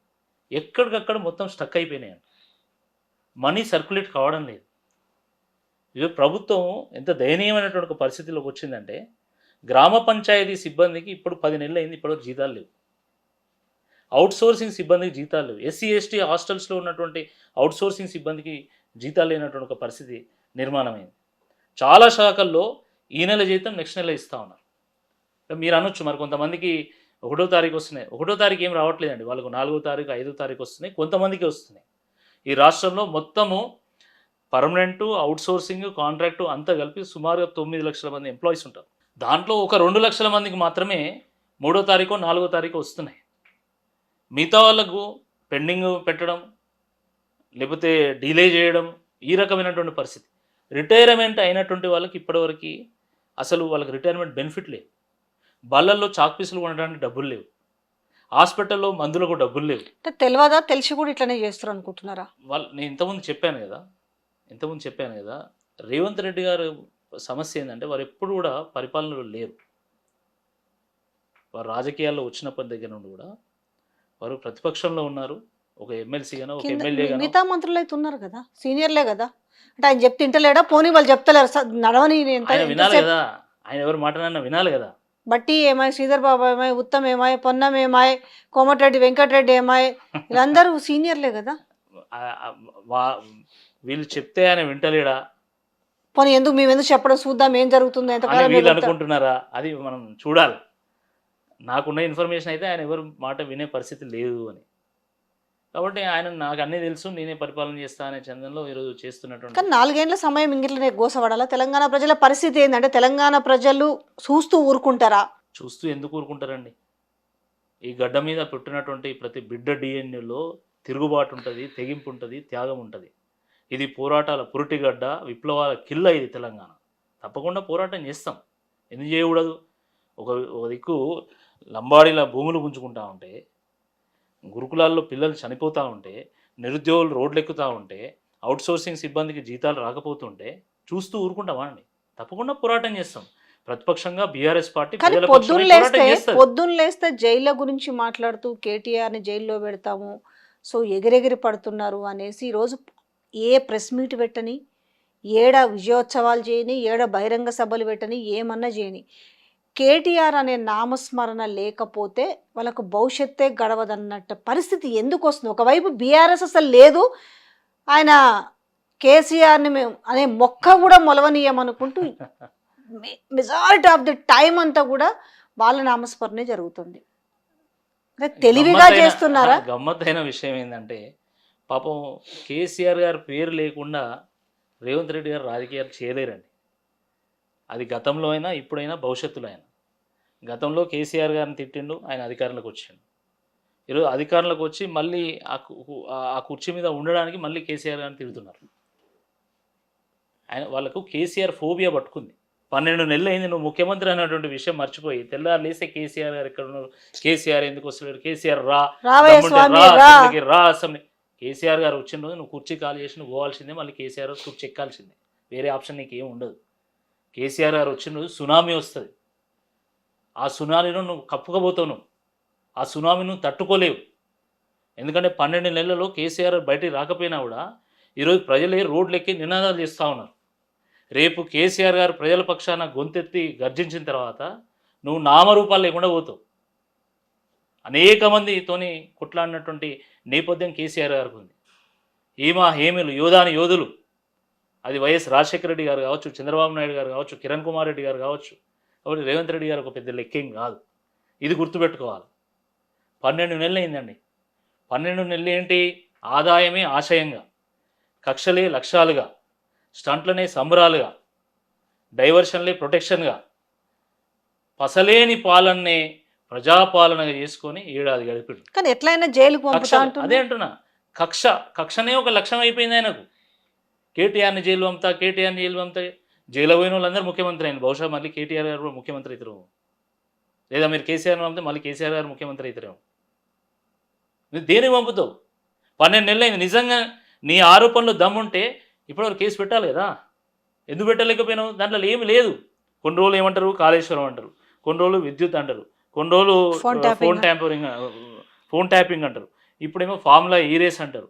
ఎక్కడికక్కడ మొత్తం స్టక్ అయిపోయినాయండి. మనీ సర్క్యులేట్ కావడం లేదు. ఈరోజు ప్రభుత్వం ఎంత దయనీయమైనటువంటి ఒక పరిస్థితిలోకి వచ్చిందంటే, గ్రామ పంచాయతీ సిబ్బందికి ఇప్పుడు 10 నెలలు అయింది, ఇప్పటివరకు జీతాలు లేవు. అవుట్సోర్సింగ్ సిబ్బందికి జీతాలు లేవు. ఎస్సీ ఎస్టీ హాస్టల్స్లో ఉన్నటువంటి అవుట్సోర్సింగ్ సిబ్బందికి జీతాలు లేనటువంటి ఒక పరిస్థితి నిర్మాణమైంది. చాలా శాఖల్లో ఈ నెల జీతం నెక్స్ట్ నెల ఇస్తూ ఉన్నారు. మీరు అనొచ్చు, మరి కొంతమందికి 1వ తారీఖు వస్తున్నాయి. 1వ తారీఖు ఏం రావట్లేదండి, వాళ్ళకు 4వ తారీఖు 5వ తారీఖు వస్తున్నాయి, కొంతమందికి వస్తున్నాయి. ఈ రాష్ట్రంలో మొత్తము పర్మనెంటు, అవుట్సోర్సింగ్, కాంట్రాక్టు అంతా కలిపి సుమారుగా 9 లక్షల మంది ఎంప్లాయీస్ ఉంటారు. దాంట్లో ఒక 2 లక్షల మందికి మాత్రమే 3వ తారీఖు 4వ తారీఖు వస్తున్నాయి. మిగతా వాళ్ళకు పెండింగ్ పెట్టడం, లేకపోతే డిలే చేయడం, ఈ రకమైనటువంటి పరిస్థితి. రిటైర్మెంట్ అయినటువంటి వాళ్ళకి ఇప్పటివరకు అసలు వాళ్ళకి రిటైర్మెంట్ బెనిఫిట్ లేదు. బళ్ళల్లో చాక్ పీసులు కొనడానికి డబ్బులు లేవు. హాస్పిటల్లో మందులకు డబ్బులు లేవు. అంటే తెలియదా, తెలిసి కూడా ఇట్లనే చేస్తారు అనుకుంటున్నారా? నేను ఇంతకుముందు చెప్పాను కదా, రేవంత్ రెడ్డి గారు సమస్య ఏంటంటే, వారు ఎప్పుడు కూడా పరిపాలనలో లేరు. వారు రాజకీయాల్లో వచ్చినప్పటి దగ్గర నుండి కూడా వారు ప్రతిపక్షంలో ఉన్నారు. ఒక ఎమ్మెల్సీగానో, ఒక ఎమ్మెల్యేగానో. మిగతా మంత్రులు అయితే ఉన్నారు కదా, సీనియర్లే కదా. అంటే ఆయన చెప్తే ఇంటలేడా? పోనీ వాళ్ళు చెప్తలేరు, నడవని ఆయన వినాలి కదా, ఆయన ఎవరు మాట్లాడినా వినాలి కదా. బట్టి ఏమాయ్, శ్రీధర్ బాబు ఏమాయ్, ఉత్తమ్ ఏమాయ్, పొన్నం ఏమాయ్, కోమటిరెడ్డి వెంకటరెడ్డి ఏమాయ్, వీళ్ళందరూ సీనియర్లే కదా. వీళ్ళు చెప్తే ఆయన వింటలేడా? పోనీ మేము ఎందుకు చెప్పడం, చూద్దాం ఏం జరుగుతుందో, ఎంతకాలం వీళ్ళు అనుకుంటున్నారా? అది మనం చూడాలి. నాకున్న ఇన్ఫర్మేషన్ అయితే ఆయన ఎవరు మాట వినే పరిస్థితి లేదు అని. కాబట్టి ఆయన నాకు అన్నీ తెలుసు, నేనే పరిపాలన చేస్తా అనే చందంలో ఈరోజు చేస్తున్నటువంటి. కానీ 4 ఏళ్ల సమయం ఇంగిట్లనే గోసపడాలా? తెలంగాణ ప్రజల పరిస్థితి ఏంటంటే, తెలంగాణ ప్రజలు చూస్తూ ఊరుకుంటారా? చూస్తూ ఎందుకు ఊరుకుంటారండి? ఈ గడ్డ మీద పుట్టినటువంటి ప్రతి బిడ్డ డిఎన్ఏలో తిరుగుబాటు ఉంటుంది, తెగింపు ఉంటుంది, త్యాగం ఉంటుంది. ఇది పోరాటాల పురిటిగడ్డ, విప్లవాల కిల్ల ఇది తెలంగాణ. తప్పకుండా పోరాటం చేస్తాం, ఎందుకు చేయకూడదు? ఒక దిక్కు లంబాడీల భూములు గుంజుకుంటా ఉంటే, గురుకులాల్లో పిల్లలు చనిపోతూ ఉంటే, నిరుద్యోగులు రోడ్లు ఎక్కుతూ ఉంటే, అవుట్సోర్సింగ్ సిబ్బందికి జీతాలు రాకపోతుంటే చూస్తూ ఊరుకుంటామా అండి? తప్పకుండా పోరాటం చేస్తాం. ప్రతిపక్షంగా బీఆర్ఎస్ పార్టీ పొద్దున్న లేస్తే జైళ్ళ గురించి మాట్లాడుతూ కేటీఆర్ని జైల్లో పెడతాము, సో ఎగిరెగిరి పడుతున్నారు అనేసి ఈరోజు ఏ ప్రెస్ మీట్ పెట్టని, ఏడ విజయోత్సవాలు చేయని, ఏడ బహిరంగ సభలు పెట్టని, ఏమన్నా చేయని, కేటీఆర్ అనే నామస్మరణ లేకపోతే వాళ్ళకు భవిష్యత్తే గడవదన్నట్టు పరిస్థితి ఎందుకు వస్తుంది? ఒకవైపు బీఆర్ఎస్ అసలు లేదు, ఆయన కేసీఆర్ని మేము అనే మొక్క కూడా మొలవనీయమనుకుంటూ మెజారిటీ ఆఫ్ ది టైం అంతా కూడా వాళ్ళ నామస్మరణే జరుగుతుంది. తెలివిగా చేస్తున్నారా? గమ్మత్తైన విషయం ఏంటంటే, పాపం కేసీఆర్ గారి పేరు లేకుండా రేవంత్ రెడ్డి గారు రాజకీయాలు చేయలేరండి. అది గతంలో అయినా, ఇప్పుడైనా, భవిష్యత్తులో అయినా. గతంలో కేసీఆర్ గారిని తిట్టిండు, ఆయన అధికారంలోకి వచ్చిండు. ఈరోజు అధికారంలోకి వచ్చి మళ్ళీ ఆ కుర్చీ మీద ఉండడానికి మళ్ళీ కేసీఆర్ గారిని తిడుతున్నారు. వాళ్ళకు కేసీఆర్ ఫోబియా పట్టుకుంది. 12 నెలలు అయింది నువ్వు ముఖ్యమంత్రి అనేటువంటి విషయం మర్చిపోయి, తెల్లారు లేస్తే కేసీఆర్ గారు ఎక్కడ ఉన్నారు, కేసీఆర్ ఎందుకు వస్తలేడు, కేసీఆర్ రా అసెంబ్లీ. కేసీఆర్ గారు వచ్చిన రోజు నువ్వు కుర్చీ ఖాళీ చేసి నువ్వు పోవాల్సిందే, మళ్ళీ కేసీఆర్ కుర్చీ ఎక్కాల్సిందే, వేరే ఆప్షన్ నీకు ఏం ఉండదు. కేసీఆర్ గారు వచ్చిన రోజు సునామీ వస్తుంది, ఆ సునామీలో నువ్వు కప్పుకోబోతావు, నువ్వు ఆ సునామీ నువ్వు తట్టుకోలేవు. ఎందుకంటే 12 నెలల్లో కేసీఆర్ బయటికి రాకపోయినా కూడా ఈరోజు ప్రజలే రోడ్లు ఎక్కి నినాదాలు చేస్తూ ఉన్నారు. రేపు కేసీఆర్ గారు ప్రజల పక్షాన గొంతెత్తి గర్జించిన తర్వాత నువ్వు నామరూపాలు లేకుండా పోతావు. అనేక మందితోని కొట్లాడినటువంటి నేపథ్యం కేసీఆర్ గారికి ఉంది. హేమీలు యోధాని యోధులు. అది వైఎస్ రాజశేఖర రెడ్డి గారు కావచ్చు, చంద్రబాబు నాయుడు గారు కావచ్చు, కిరణ్ కుమార్ రెడ్డి గారు కావచ్చు. కాబట్టి రేవంత్ రెడ్డి గారు ఒక పెద్ద లెక్కేం కాదు. ఇది గుర్తుపెట్టుకోవాలి. 12 నెలలు అయిందండి. 12 నెలలు ఏంటి? ఆదాయమే ఆశయంగా, కక్షలే లక్ష్యాలుగా, స్టంట్లనే సంబరాలుగా, డైవర్షన్లే ప్రొటెక్షన్గా, పసలేని పాలన్నే ప్రజాపాలనగా చేసుకొని ఏడాది గడిపాడు. కానీ ఎట్లయినా జైలుకు పంపుతా అదే అంటున్నారు. అంటున్నా, కక్షనే ఒక లక్ష్యం అయిపోయింది ఆయనకు. కేటీఆర్ని జైలు పంపుతా, కేటీఆర్ని జైలు పంపుతా. జైలు పోయిన వాళ్ళందరూ ముఖ్యమంత్రి అయింది. బహుశా మళ్ళీ కేటీఆర్ గారు కూడా ముఖ్యమంత్రి అవుతారు. లేదా మీరు కేసీఆర్ని పంపితే మళ్ళీ కేసీఆర్ గారు ముఖ్యమంత్రి అవుతారేమో. నువ్వు దేనికి పంపుతావు? 12 నెలలు అయింది. నిజంగా నీ ఆరోపణలు దమ్ముంటే ఇప్పటివరకు కేసు పెట్టాలి కదా. ఎందుకు పెట్టలేకపోయినావు? దాంట్లో ఏమి లేదు. కొన్ని రోజులు ఏమంటారు, కాళేశ్వరం అంటారు, కొన్ని రోజులు విద్యుత్ అంటారు, కొన్ని రోజులు ఫోన్ ట్యాపింగ్ అంటారు, ఇప్పుడేమో ఫార్ములా ఈ రేస్ అంటారు.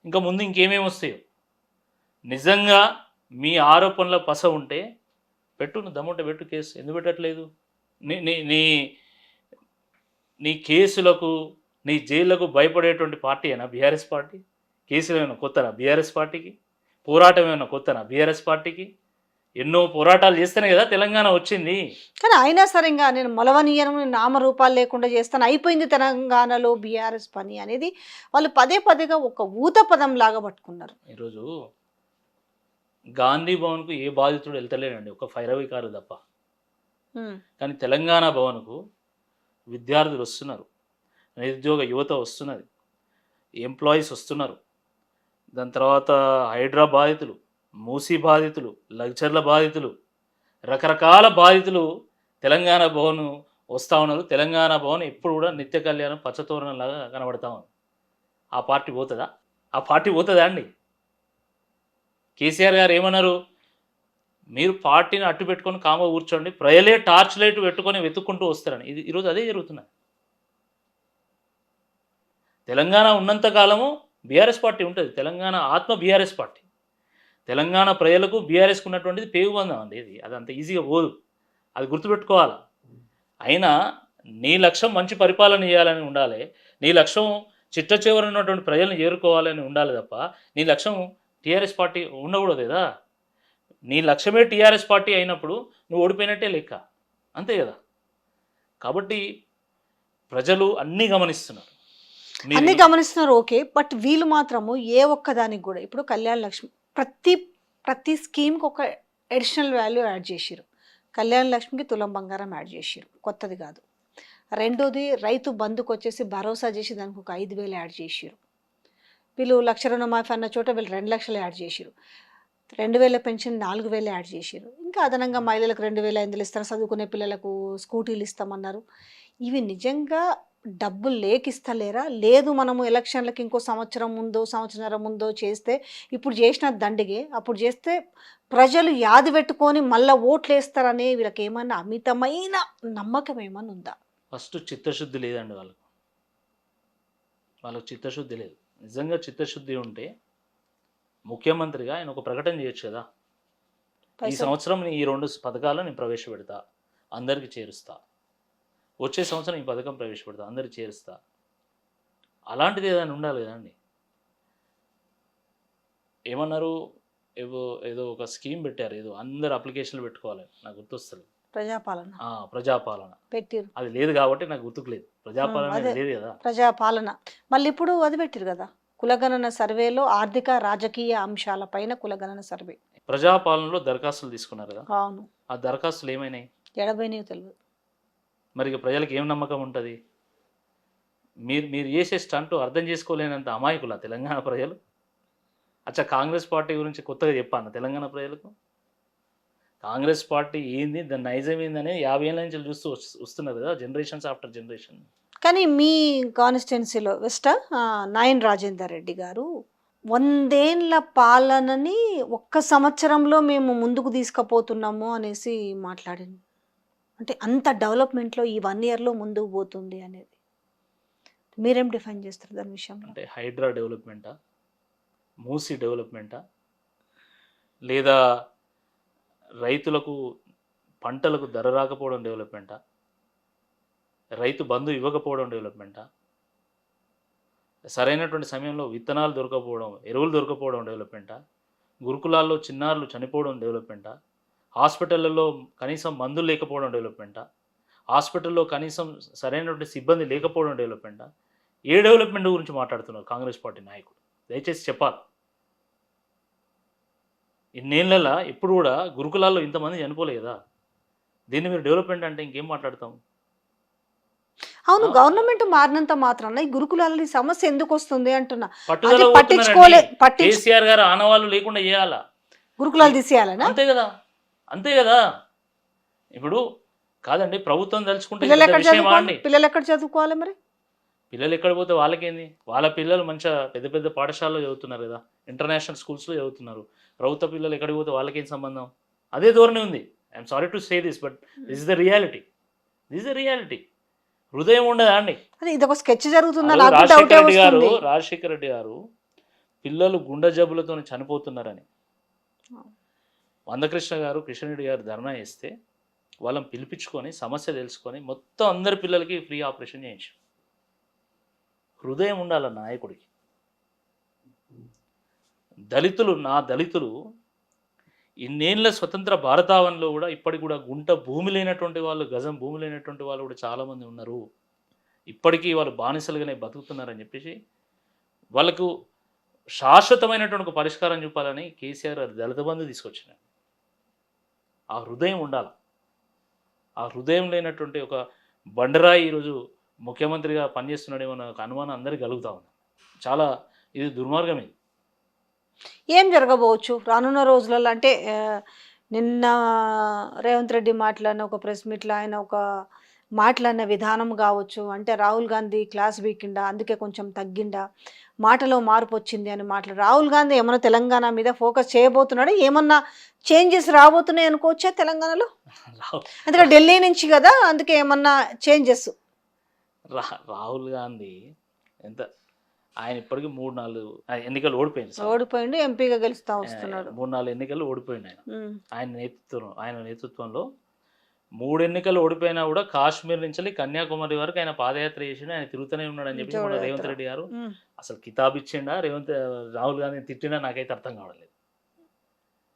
ఇంకా ముందు ఇంకేమేమి వస్తాయో. నిజంగా మీ ఆరోపణల పస ఉంటే పెట్టు, నువ్వు దమ్ముంటే పెట్టు కేసు. ఎందుకు పెట్టట్లేదు? నీ నీ నీ నీ కేసులకు, నీ జైళ్లకు భయపడేటువంటి పార్టీ అయినా బీఆర్ఎస్ పార్టీ? కేసులు ఏమైనా కొత్తనా బీఆర్ఎస్ పార్టీకి? పోరాటం ఏమైనా కొత్తనా బీఆర్ఎస్ పార్టీకి? ఎన్నో పోరాటాలు చేస్తేనే కదా తెలంగాణ వచ్చింది. కానీ అయినా సరే ఇంకా నేను మొలవనీయను, నామరూపాలు లేకుండా చేస్తాను, అయిపోయింది తెలంగాణలో బీఆర్ఎస్ పని అనేది వాళ్ళు పదే పదేగా ఒక ఊత పదం లాగా పట్టుకున్నారు. ఈరోజు గాంధీ భవన్కు ఏ బాధితుడు వెళ్తలేడండి, ఒక ఫైరవి కారు తప్ప. కానీ తెలంగాణ భవన్కు విద్యార్థులు వస్తున్నారు, నిరుద్యోగ యువత వస్తున్నది, ఎంప్లాయీస్ వస్తున్నారు. దాని తర్వాత హైడ్రా బాధితులు, మూసీ బాధితులు, లగ్జర్ల బాధితులు, రకరకాల బాధితులు తెలంగాణ భవన్ వస్తూ ఉన్నారు. తెలంగాణ భవన్ ఎప్పుడు కూడా నిత్య కళ్యాణం పచ్చతోరణంలాగా కనబడతా ఉంది. ఆ పార్టీ పోతుందా? ఆ పార్టీ పోతుందా అండి? కేసీఆర్ గారు ఏమన్నారు? మీరు పార్టీని అట్టు పెట్టుకొని కామ కూర్చోండి, ప్రజలే టార్చ్ లైట్ పెట్టుకొని వెతుక్కుంటూ వస్తారని. ఇది ఈరోజు అదే జరుగుతున్నది. తెలంగాణ ఉన్నంతకాలము బీఆర్ఎస్ పార్టీ ఉంటుంది. తెలంగాణ ఆత్మ బీఆర్ఎస్ పార్టీ. తెలంగాణ ప్రజలకు బీఆర్ఎస్కి ఉన్నటువంటిది పేగుబంధం అండి. అది అంత ఈజీగా పోదు, అది గుర్తుపెట్టుకోవాలి. అయినా నీ లక్ష్యం మంచి పరిపాలన చేయాలని ఉండాలి, నీ లక్ష్యం చిట్ట చివరి ఉన్నటువంటి ప్రజలను చేరుకోవాలని ఉండాలి తప్ప నీ లక్ష్యం టీఆర్ఎస్ పార్టీ ఉండకూడదు కదా. నీ లక్ష్యమే టీఆర్ఎస్ పార్టీ అయినప్పుడు నువ్వు ఓడిపోయినట్టే లెక్క, అంతే కదా. కాబట్టి ప్రజలు అన్నీ గమనిస్తున్నారు. అన్ని గమనిస్తున్నారు, ఓకే. బట్ వీళ్ళు మాత్రము ఏ ఒక్కదానికి కూడా ఇప్పుడు కళ్యాణ లక్ష్మి ప్రతి స్కీమ్కి ఒక అడిషనల్ వాల్యూ యాడ్ చేసిరు. కళ్యాణ లక్ష్మికి తులం బంగారం యాడ్ చేసిరు, కొత్తది కాదు. రెండోది రైతు బంధుకు వచ్చేసి భరోసా చేసి దానికి ఒక 5,000 యాడ్ చేసిరు. వీళ్ళు 1,00,000 రుణమాఫీ అన్న చోట వీళ్ళు 2 లక్షలు యాడ్ చేసిరు. 2,000 పెన్షన్ 4,000 యాడ్ చేసిరు. ఇంకా అదనంగా మహిళలకు 2,500 ఇస్తారు, చదువుకునే పిల్లలకు స్కూటీలు ఇస్తామన్నారు. ఇవి నిజంగా డబ్బులు లేకిస్తలేరా? లేదు మనము ఎలక్షన్లకి ఇంకో సంవత్సరం ముందో సంవత్సరం ముందో చేస్తే, ఇప్పుడు చేసిన దండిగే అప్పుడు చేస్తే ప్రజలు యాది పెట్టుకొని మళ్ళీ ఓట్లు వేస్తారనే వీళ్ళకి ఏమన్నా అమితమైన నమ్మకం ఏమన్నా ఉందా? ఫస్ట్ చిత్తశుద్ధి లేదండి వాళ్ళకు చిత్తశుద్ధి లేదు. నిజంగా చిత్తశుద్ధి ఉంటే ముఖ్యమంత్రిగా ఆయన ఒక ప్రకటన చేయొచ్చు కదా. ఈ సంవత్సరం ఈ 2 పథకాలు నేను ప్రవేశపెడతా, అందరికీ చేరుస్తా. వచ్చే సంవత్సరం ఈ పథకం ప్రవేశపెడతా, అందరికీ చేరుస్తా. అలాంటిది ఏదైనా ఉండాలి కదండి. ఏమన్నారు, ఏదో ఒక స్కీమ్ పెట్టారు, ఏదో అందరు అప్లికేషన్లు పెట్టుకోవాలి, నాకు గుర్తొస్తుంది. ప్రజాపాలన పెట్టిరు. అది లేదు కాబట్టి నాకు గుర్తుకులేదు. ప్రజాపాలన లేదు కదా. ప్రజాపాలన మళ్ళీ ఇప్పుడు అది పెట్టిరు కదా, కులగణన సర్వేలో ఆర్థిక రాజకీయ అంశాలపైన కులగణన సర్వే. ప్రజాపాలనలో దరఖాస్తులు తీసుకున్నారు కదా. అవును. ఆ దరఖాస్తులు ఏమైనాయి? ఎడబైనాయో తెలియదు. మరి ఇక ప్రజలకు ఏం నమ్మకం ఉంటుంది? మీరు చేసే స్టంట్ అర్థం చేసుకోలేనంత అమాయకులా తెలంగాణ ప్రజలు? అచ్చా, కాంగ్రెస్ పార్టీ గురించి కొత్తగా చెప్పాను తెలంగాణ ప్రజలకు. కాంగ్రెస్ పార్టీ ఏంది, దాని నైజం ఏందని 50 ఏళ్ళ నుంచి చూస్తూ వస్తున్నారు కదా, జనరేషన్స్ ఆఫ్టర్ జనరేషన్. కానీ మీ కాన్స్టిట్యున్సీలో నాయన్ రాజేందర్ రెడ్డి గారు 100 ఏళ్ల పాలనని ఒక్క సంవత్సరంలో మేము ముందుకు తీసుకుపోతున్నాము అనేసి మాట్లాడింది. అంటే అంత డెవలప్మెంట్లో ఈ 1 ఇయర్లో ముందుకు పోతుంది అనేది మీరేం డిఫైన్ చేస్తారు దాని విషయంలో? అంటే హైడ్రా డెవలప్మెంటా, మూసీ డెవలప్మెంటా, లేదా రైతులకు పంటలకు ధర రాకపోవడం డెవలప్మెంటా, రైతు బంధు ఇవ్వకపోవడం డెవలప్మెంటా, సరైనటువంటి సమయంలో విత్తనాలు దొరకపోవడం, ఎరువులు దొరకపోవడం డెవలప్‌మెంటా? గురుకులాల్లో చిన్నారులు చనిపోవడం డెవలప్‌మెంటా? హాస్పిటళ్ళల్లో కనీసం మందులు లేకపోవడం డెవలప్‌మెంటా? హాస్పిటల్‌లో కనీసం సరైనటువంటి సిబ్బంది లేకపోవడం డెవలప్‌మెంటా? ఏ డెవలప్‌మెంట్ గురించి మాట్లాడుతున్నారు కాంగ్రెస్ పార్టీ నాయకులు? దయచేసి చెప్పాలి. ఇన్నేళ్లలో ఎప్పుడు కూడా గురుకులాల్లో ఇంతమంది చనిపోలే కదా! దీన్ని మీరు డెవలప్‌మెంట్ అంటే ఇంకేం మాట్లాడతాం? అవును. ఆ! గవర్నమెంట్ మారినంత మాత్రాన ఈ గురుకులాలలో ఈ సమస్య ఎందుకొస్తుంది అంటున్నా. పట్టుదల అది పోతున్నారండి. పట్టించు కేసీఆర్ గారు ఆనవాళ్ళు లేకుండా చేయాలా? ఈ గురుకులాలు తీసేయాలనా? అంతే గదా! అంతే గదా! ఇప్పుడు కాదండి ప్రభుత్వం తలుచుకుంటే ఇది పిల్లలు పెద్ద ఎక్కడ విషయమా చదువుకోవాలి? అండి? పిల్లలు ఎక్కడ చదువుకోవాలి మరి? పిల్లలు ఎక్కడ పోతే వాళ్ళకేంది? వాళ్ళ పిల్లలు మంచిగా పెద్ద పెద్ద పాఠశాలలో చదువుతున్నారు గదా! ఇంటర్నేషనల్ స్కూల్స్‌లో చదువుతున్నారు. ప్రభుత్వ పిల్లలు ఎక్కడికి పోతే వాళ్ళకేం సంబంధం? అదే ధోరణి ఉంది. I am sorry to say this but this is the reality. This is the reality. హృదయం ఉండదా అండి? అదే ఇదొక స్కెచ్ ఆ జరుగుతుందా? రోజు నాకు కూడా డౌటే వస్తుంది. రాజశేఖర రెడ్డి గారు పిల్లలు గుండె జబ్బులతోని చనిపోతున్నారని మందకృష్ణ గారు, కిషన్ రెడ్డి గారు ధర్నా చేస్తే వాళ్ళని పిలిపించుకొని సమస్య తెలుసుకొని మొత్తం అందరి పిల్లలకి ఫ్రీ ఆపరేషన్ చేయించాం. హృదయం ఉండాలి నాయకుడికి. దళితులు ఇన్నేళ్ల స్వతంత్ర భారతావనిలో కూడా ఇప్పటికి కూడా గుంట భూమి లేనటువంటి వాళ్ళు, గజం భూమి లేనటువంటి వాళ్ళు కూడా చాలామంది ఉన్నారు. ఇప్పటికీ వాళ్ళు బానిసలుగానే బతుకుతున్నారని చెప్పేసి వాళ్ళకు శాశ్వతమైనటువంటి ఒక పరిష్కారం చూపాలని కేసీఆర్ దళిత బంధు తీసుకొచ్చినాడు. ఆ హృదయం ఉండాలి. ఆ హృదయం లేనటువంటి ఒక బండరాయి ఈరోజు ముఖ్యమంత్రిగా పనిచేస్తున్నాడేమో అన్న ఒక అనుమానం అందరికీ కలుగుతా ఉంది. చాలా ఇది దుర్మార్గం ఇది. ఏం జరగబోవచ్చు రానున్న రోజులలో? అంటే నిన్న రేవంత్ రెడ్డి మాట్లాడిన ఒక ప్రెస్ మీట్‌లో ఆయన ఒక మాట్లాడిన విధానం కావచ్చు, అంటే రాహుల్ గాంధీ క్లాస్ వీకిండా, అందుకే కొంచెం తగ్గిండా, మాటలో మార్పొచ్చింది అని రాహుల్ గాంధీ ఏమన్నా తెలంగాణ మీద ఫోకస్ చేయబోతున్నాడా? ఏమన్నా చేంజెస్ రాబోతున్నాయి అనుకోవచ్చా తెలంగాణలో? రాహుల్ ఎందుకంటే ఢిల్లీ నుంచి కదా! అందుకే ఏమన్నా చేంజెస్. రాహుల్ గాంధీ ఎంత ఆయన ఇప్పటికి 3, 4 ఎన్నికలు ఓడిపోయింది సార్. ఓడిపోయిండు. ఎంపీగా గెలుస్తా వస్తున్నాడు. 3, 4 ఎన్నికలు ఓడిపోయిండు ఆయన. హ్మ్. ఆయన నేతృత్వంలో 3 ఎన్నికలు ఓడిపోయినా కూడా కాశ్మీర్ నుంచి కన్యాకుమారి వరకు ఆయన పాదయాత్ర చేసిండు. ఆయన తిరుగుతూనే ఉన్నాడని చెప్పి మన రేవంత్ జోడయాత్ర. రెడ్డి గారు హ్మ్. అసలు కితాబ్ ఇచ్చిండా రాహుల్ గాంధీని తిట్టినా నాకైతే అర్థం కావట్లేదు.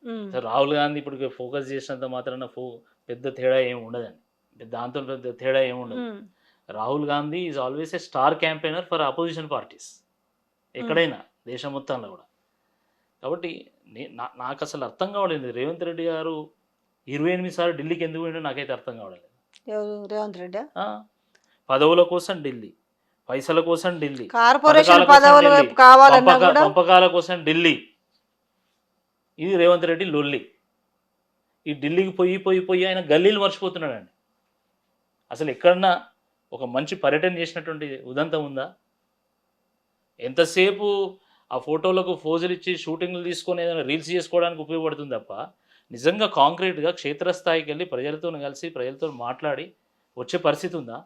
హ్మ్. సో రాహుల్ గాంధీ ఇప్పుడు ఫోకస్ చేసినంత మాత్రాన పెద్ద తేడా ఏమి ఉండదండి. దాంతో పెద్ద తేడా ఏమి ఉండదు. హ్మ్. Rahul Gandhi is always a star campaigner for opposition parties ఎక్కడైనా దేశం మొత్తంలో కూడా. కాబట్టి నాకు అసలు అర్థం కావలేదు రేవంత్ రెడ్డి గారు 28 సార్లు ఢిల్లీకి ఎందుకు పోయిండో నాకైతే అర్థం కావలేదు. ఎవరు? రేవంత్ రెడ్డా? పదవుల కోసం ఢిల్లీ, పైసల కోసం ఢిల్లీ, కార్పొరేషన్ పథకాల కోసం పదవులు ఢిల్లీ, కావాలన్నా కూడా పంపకాల కోసం ఢిల్లీ. ఇది రేవంత్ రెడ్డి లొల్లి. ఈ ఢిల్లీకి పోయి ఆయన గల్లీలు మర్చిపోతున్నాడండి. అసలు ఎక్కడన్నా ఒక మంచి పర్యటన చేసినటువంటి ఉదంతం ఉందా? ఎంతసేపు ఆ ఫోటోలకు ఫోజులు ఇచ్చి షూటింగ్లు తీసుకొని ఏదైనా రీల్స్ చేసుకోవడానికి ఉపయోగపడుతుంది తప్ప నిజంగా కాంక్రీట్గా క్షేత్రస్థాయికి వెళ్ళి ప్రజలతో కలిసి ప్రజలతో మాట్లాడి వచ్చే పరిస్థితి ఉందా?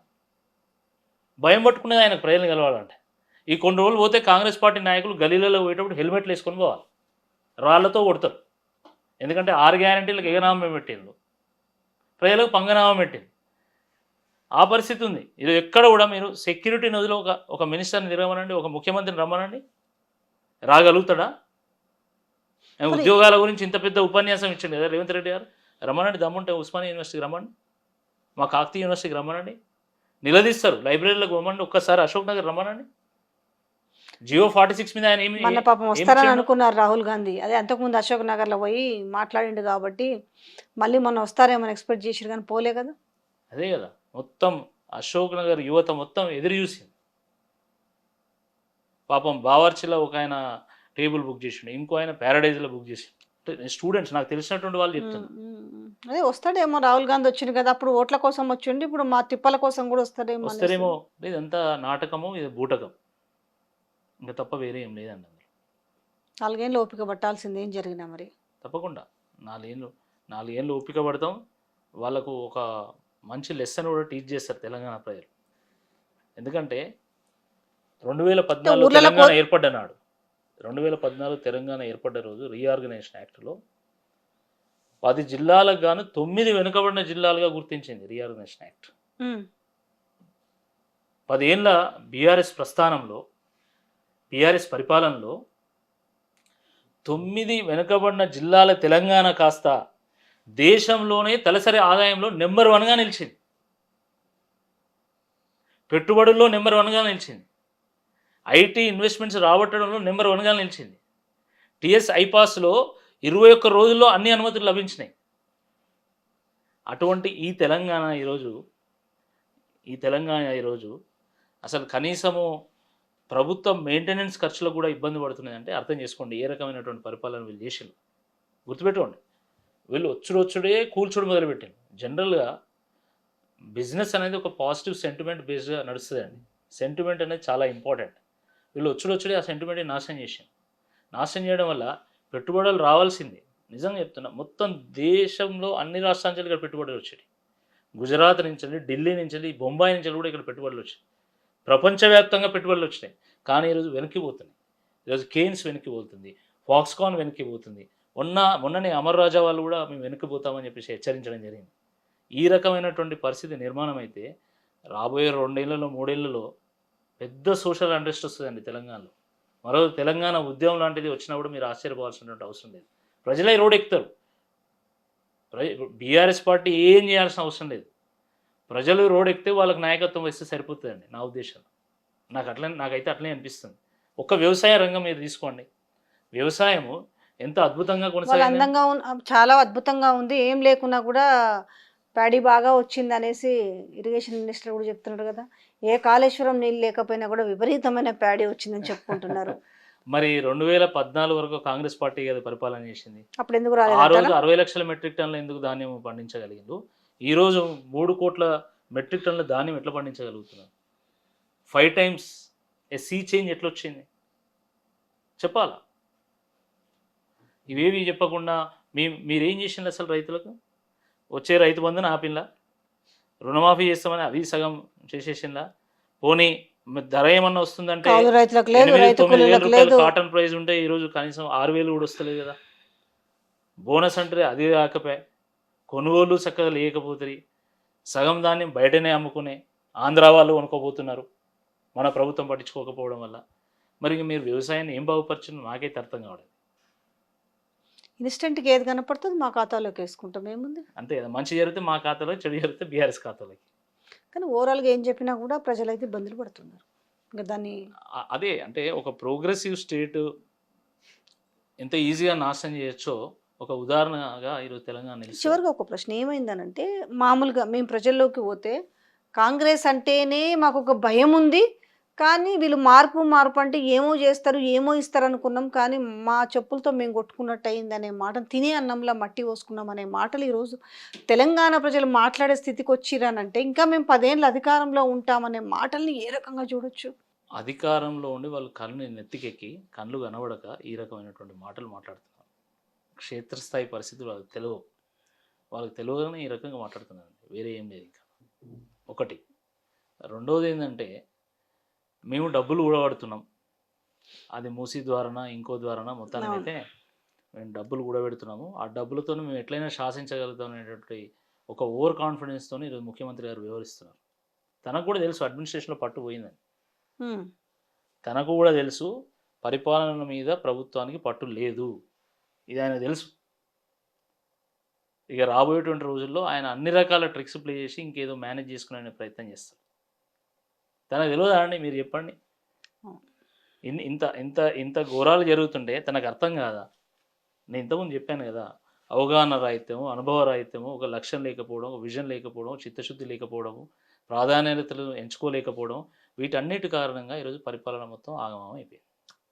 భయం పట్టుకునేది ఆయనకు ప్రజలను కలవాలంటే. ఈ కొన్ని రోజులు పోతే కాంగ్రెస్ పార్టీ నాయకులు గలీలలో పోయేటప్పుడు హెల్మెట్లు వేసుకొని పోవాలి, రాళ్లతో కొడతారు. ఎందుకంటే 6 గ్యారంటీలకు ఎగనామం పెట్టిండ్రు, ప్రజలకు పంగనామం పెట్టింది. ఆ పరిస్థితి ఉంది. ఇది ఎక్కడ కూడా మీరు సెక్యూరిటీ నదిలో ఒక మినిస్టర్ని తిరగమనండి, ఒక ముఖ్యమంత్రిని రమ్మనండి, రాగలుగుతాడా? ఉద్యోగాల గురించి ఇంత పెద్ద ఉపన్యాసం ఇచ్చింది కదా రేవంత్ రెడ్డి గారు. రమ్మనండి, దమ్ముంటే ఉస్మానియా యూనివర్సిటీకి రమ్మండి, మా కాకతీయ యూనివర్సిటీకి రమ్మనండి, నిలదీస్తారు. లైబ్రరీలకు రమ్మండి, ఒక్కసారి అశోక్ నగర్ రమ్మనండి. జియో 46 మీద ఆయన మన పాపం వస్తారని అనుకున్నారు రాహుల్ గాంధీ. అదే అంతకుముందు అశోక్ నగర్లో పోయి మాట్లాడిండు కాబట్టి మళ్ళీ మొన్న వస్తారేమని ఎక్స్పెక్ట్ చేసిరు కానీ పోలే కదా. అదే కదా, మొత్తం అశోక్ నగర్ యువత మొత్తం ఎదురు చూసింది. పాపం బావర్చిలో ఒక ఆయన టేబుల్ బుక్ చేసిండు, ఇంకో ఆయన ప్యారడైజ్లో బుక్ చేసిండు. స్టూడెంట్స్ నాకు తెలిసినటువంటి వాళ్ళు చెప్తున్నారు. అదే వస్తాడేమో రాహుల్ గాంధీ వచ్చింది కదా, అప్పుడు ఓట్ల కోసం వచ్చిండు, ఇప్పుడు మా తిప్పల కోసం కూడా వస్తారేమో. ఇదంతా నాటకము, ఇది బూటకం, ఇంకా తప్ప వేరే ఏం లేదండి. 4 ఏళ్ళు ఓపిక పట్టాల్సింది ఏం జరిగినా మరి. తప్పకుండా 4 ఏళ్ళు ఓపిక పడతాం. వాళ్ళకు ఒక మంచి లెసన్ కూడా టీచ్ చేస్తారు తెలంగాణ ప్రజలు. ఎందుకంటే 2014 తెలంగాణ ఏర్పడ్డ నాడు, 2014 తెలంగాణ ఏర్పడ్డ రోజు రీఆర్గనైజేషన్ యాక్ట్లో 10 జిల్లాలకు గాను 9 వెనుకబడిన జిల్లాలుగా గుర్తించింది రీఆర్గనైజేషన్ యాక్ట్. 10 ఏళ్ళ బీఆర్ఎస్ ప్రస్థానంలో బీఆర్ఎస్ పరిపాలనలో 9 వెనుకబడిన జిల్లాల తెలంగాణ కాస్త దేశంలోనే తలసరి ఆదాయంలో నెంబర్ 1గా నిలిచింది. పెట్టుబడుల్లో నెంబర్ 1గా నిలిచింది. ఐటీ ఇన్వెస్ట్మెంట్స్ రాబట్టడంలో నెంబర్ 1గా నిలిచింది. టిఎస్ ఐపాస్లో 21 రోజుల్లో అన్ని అనుమతులు లభించినాయి. అటువంటి ఈ తెలంగాణ ఈరోజు అసలు కనీసము ప్రభుత్వం మెయింటెనెన్స్ ఖర్చులకు కూడా ఇబ్బంది పడుతున్నాయి అంటే అర్థం చేసుకోండి ఏ రకమైనటువంటి పరిపాలన వీళ్ళు చేసిండ్రు. గుర్తుపెట్టుకోండి, వీళ్ళు వచ్చుడే కూల్చుడు మొదలుపెట్టింది. జనరల్గా బిజినెస్ అనేది ఒక పాజిటివ్ సెంటిమెంట్ బేస్డ్గా నడుస్తుందండి. సెంటిమెంట్ అనేది చాలా ఇంపార్టెంట్. వీళ్ళు వచ్చుడే ఆ సెంటిమెంట్ని నాశనం చేసింది. నాశనం చేయడం వల్ల పెట్టుబడులు రావాల్సింది. నిజంగా చెప్తున్నా, మొత్తం దేశంలో అన్ని రాష్ట్రాల నుంచి ఇక్కడ పెట్టుబడులు వచ్చాయి. గుజరాత్ నుంచి, ఢిల్లీ నుంచి, బొంబాయి నుంచి కూడా ఇక్కడ పెట్టుబడులు వచ్చాయి. ప్రపంచవ్యాప్తంగా పెట్టుబడులు వచ్చినాయి. కానీ ఈరోజు వెనక్కిపోతున్నాయి. ఈరోజు కేన్స్ వెనక్కిపోతుంది, ఫాక్స్కాన్ వెనక్కిపోతుంది. మొన్ననే అమర్ రాజా వాళ్ళు కూడా మేము వెనక్కిపోతామని చెప్పేసి హెచ్చరించడం జరిగింది. ఈ రకమైనటువంటి పరిస్థితి నిర్మాణం అయితే రాబోయే 2 ఏళ్లలో 3 ఏళ్లలో పెద్ద సోషల్ అంట్రెస్ట్ వస్తుందండి తెలంగాణలో. మరో తెలంగాణ ఉద్యమం లాంటిది వచ్చినా కూడా మీరు ఆశ్చర్యపోవాల్సినటువంటి అవసరం లేదు. ప్రజలే రోడ్ ఎక్కుతారు. బీఆర్ఎస్ పార్టీ ఏం చేయాల్సిన అవసరం లేదు. ప్రజలు రోడ్ ఎక్కితే వాళ్ళకి నాయకత్వం వస్తే సరిపోతుందండి నా ఉద్దేశంలో. నాకైతే అట్లనే అనిపిస్తుంది. ఒక్క వ్యవసాయ రంగం మీరు తీసుకోండి. వ్యవసాయము ఎంత అద్భుతంగా కొనసాగింది. చాలా అద్భుతంగా ఉంది. ఏం లేకున్నా కూడా ప్యాడీ బాగా వచ్చింది అనేసి ఇరిగేషన్ మినిస్టర్ కూడా చెప్తున్నారు కదా. ఏ కాళేశ్వరం నీళ్ళు లేకపోయినా కూడా విపరీతమైన ప్యాడీ వచ్చిందని చెప్పుకుంటున్నారు. మరి 2014 వరకు కాంగ్రెస్ పార్టీ కదా పరిపాలన చేసింది. అప్పుడు ఎందుకు ఆ రాలేదు? రోజు 60 లక్షల మెట్రిక్ టన్నులు ఎందుకు ధాన్యం పండించగలిగిండు? ఈరోజు 3 కోట్ల మెట్రిక్ టన్నుల ధాన్యం ఎట్లా పండించగలుగుతున్నారు? 5 టైమ్స్ సీ చేంజ్ ఎట్లా వచ్చింది చెప్పాలా? ఇవేవి చెప్పకుండా మీరేం చేసిండ్రు అసలు? రైతులకు వచ్చే రైతు బంధుని ఆపిన్లా? రుణమాఫీ చేస్తామని అది సగం చేసేసిందా? పోనీ ధర ఏమన్నా వస్తుందంటే 8,000-9,000 రూపాయలు కాటన్ ప్రైస్ ఉంటే ఈరోజు కనీసం 6,000 కూడా వస్తలేదు కదా. బోనస్ అంటే అది కాకపోయా, కొనుగోలు చక్కగా లేకపోతుంది. సగం ధాన్యం బయటనే అమ్ముకునే ఆంధ్ర వాళ్ళు కొనుక్కోబోతున్నారు మన ప్రభుత్వం పట్టించుకోకపోవడం వల్ల. మరి మీరు వ్యవసాయాన్ని ఏం బాగుపరిచిందో నాకైతే అర్థం కావడం. ఇన్స్టెంట్గా ఏది కనపడుతుంది మా ఖాతాలోకి వేసుకుంటాం, ఏముంది అంతే కదా. మంచి జరిగితే మా ఖాతాలో, చెడు జరిగితే బీఆర్ఎస్ ఖాతాలోకి. కానీ ఓవరాల్గా ఏం చెప్పినా కూడా ప్రజలైతే ఇబ్బందులు పడుతున్నారు. ఇంకా దాన్ని అదే అంటే ఒక ప్రోగ్రెసివ్ స్టేట్ ఎంత ఈజీగా నాశనం చేయొచ్చో ఒక ఉదాహరణగా ఈరోజు తెలంగాణ నిలిచింది. చివరిగా ఒక ప్రశ్న ఏమైందనంటే, మామూలుగా మేము ప్రజల్లోకి పోతే కాంగ్రెస్ అంటేనే మాకు ఒక భయం ఉంది. కానీ వీళ్ళు మార్పు అంటే ఏమో చేస్తారు, ఏమో ఇస్తారు అనుకున్నాం. కానీ మా చెప్పులతో మేము కొట్టుకున్నట్టు అయింది అనే మాట, తినే అన్నంలో మట్టి పోసుకున్నాం అనే మాటలు ఈరోజు తెలంగాణ ప్రజలు మాట్లాడే స్థితికి వచ్చిరానంటే ఇంకా మేము 10 ఏళ్ళు అధికారంలో ఉంటామనే మాటల్ని ఏ రకంగా చూడొచ్చు? అధికారంలో ఉండి వాళ్ళు కళ్ళు నెత్తికెక్కి కళ్ళు కనబడక ఈ రకమైనటువంటి మాటలు మాట్లాడుతున్నారు. క్షేత్రస్థాయి పరిస్థితులు వాళ్ళకి తెలియగానే ఈ రకంగా మాట్లాడుతున్నారు. వేరే ఏం లేదు. ఇంకా ఒకటి. రెండవది ఏంటంటే, మేము డబ్బులు కూడబడుతున్నాం. అది మూసీ ద్వారానా ఇంకో ద్వారానా మొత్తానికైతే మేము డబ్బులు కూడబెడుతున్నాము. ఆ డబ్బులతో మేము ఎట్లయినా శాసించగలుగుతాం అనేటువంటి ఒక ఓవర్ కాన్ఫిడెన్స్తో ఈరోజు ముఖ్యమంత్రి గారు వ్యవహరిస్తున్నారు. తనకు కూడా తెలుసు అడ్మినిస్ట్రేషన్లో పట్టు పోయిందని. తనకు కూడా తెలుసు పరిపాలన మీద ప్రభుత్వానికి పట్టు లేదు. ఇది ఆయన తెలుసు. ఇక రాబోయేటువంటి రోజుల్లో ఆయన అన్ని రకాల ట్రిక్స్ ప్లే చేసి ఇంకేదో మేనేజ్ చేసుకునే ప్రయత్నం చేస్తారు. తనకు తెలియదా అండి? మీరు చెప్పండి. ఇంత ఇంత ఇంత ఘోరాలు జరుగుతుంటే తనకు అర్థం కాదా? నేను ఇంతకుముందు చెప్పాను కదా, అవగాహన రాహిత్యము, అనుభవ రాహిత్యము, ఒక లక్ష్యం లేకపోవడం, ఒక విజన్ లేకపోవడం, చిత్తశుద్ధి లేకపోవడము, ప్రాధాన్యతలు ఎంచుకోలేకపోవడం, వీటన్నిటి కారణంగా ఈరోజు పరిపాలన మొత్తం ఆగమం అయిపోయింది.